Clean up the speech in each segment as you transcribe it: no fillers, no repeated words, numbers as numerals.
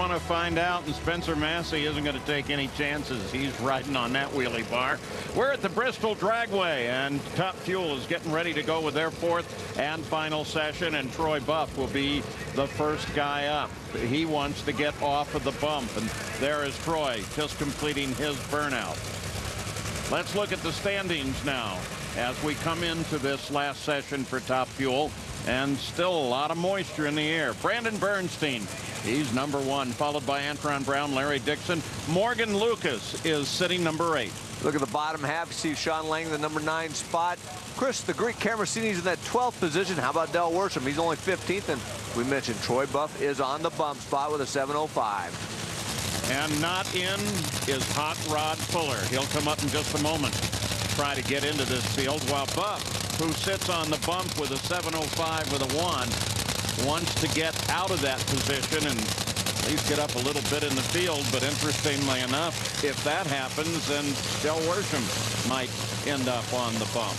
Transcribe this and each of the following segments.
want to find out, and Spencer Massey isn't going to take any chances. He's riding on that wheelie bar. We're at the Bristol Dragway, and Top Fuel is getting ready to go with their fourth and final session, and Troy Buff will be the first guy up. He wants to get off of the bump, and there is Troy just completing his burnout. Let's look at the standings now as we come into this last session for Top Fuel, and still a lot of moisture in the air. Brandon Bernstein, he's #1, followed by Antron Brown, Larry Dixon. Morgan Lucas is sitting #8. Look at the bottom half. You see Sean Lang, the #9 spot. Chris, the Greek Camerasini's in that 12th position. How about Del Worsham? He's only 15th, and we mentioned Troy Buff is on the bump spot with a 7:05. And not in is Hot Rod Fuller. He'll come up in just a moment, try to get into this field, while Buff, who sits on the bump with a 7:05 with a 1, wants to get out of that position and at least get up a little bit in the field. But interestingly enough, if that happens, then Del Worsham might end up on the bump.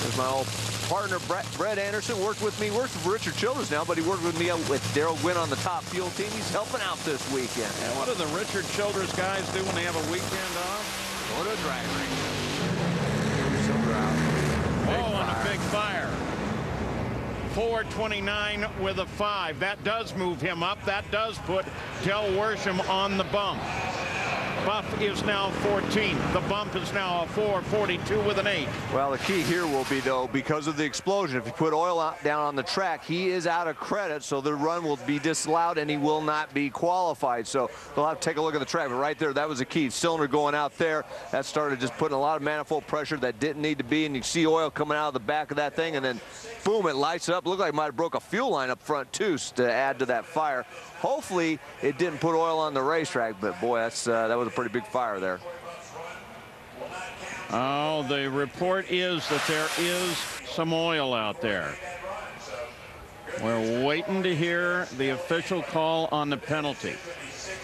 There's my old partner, Brett Anderson. Works with Richard Childress now, but he worked with me with Daryl Gwynn on the Top Fuel team. He's helping out this weekend. And what do the Richard Childress guys do when they have a weekend off? Go to a drag ring. Oh, on a big fire. 429 with a 5. That does move him up. That does put Del Worsham on the bump. Buff is now 14th. The bump is now a 442 with an 8. Well, the key here will be, though, because of the explosion, if you put oil down on the track, he is out of credit, so the run will be disallowed and he will not be qualified. So they'll have to take a look at the track. But right there, that was the key. Cylinder going out there. That started just putting a lot of manifold pressure that didn't need to be, and you see oil coming out of the back of that thing, and then boom, it lights up. Looked like it might have broke a fuel line up front too to add to that fire. Hopefully it didn't put oil on the racetrack, but boy, that was a pretty big fire there. Oh, the report is that there is some oil out there. We're waiting to hear the official call on the penalty.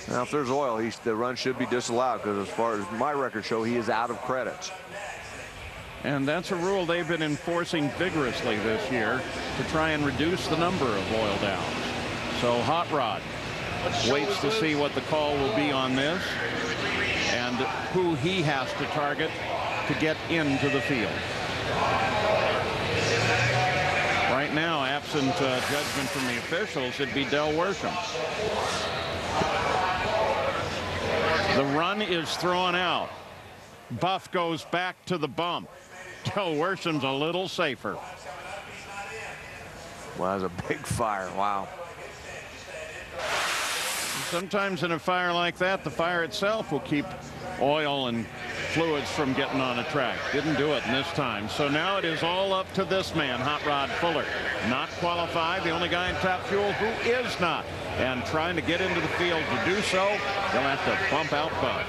Now, if there's oil, the run should be disallowed, because as far as my records show, he is out of credits. And that's a rule they've been enforcing vigorously this year to try and reduce the number of oil downs. So Hot Rod waits to see what the call will be on this and who he has to target to get into the field. Right now, absent judgment from the officials, it'd be Del Worsham. The run is thrown out. Buff goes back to the bump. Del Worsham's a little safer. Well, that's a big fire. Wow. Sometimes in a fire like that, the fire itself will keep oil and fluids from getting on a track. Didn't do it in this time. So now it is all up to this man, Hot Rod Fuller. Not qualified, the only guy in Top Fuel who is not. And trying to get into the field to do so, they'll have to bump out Buff.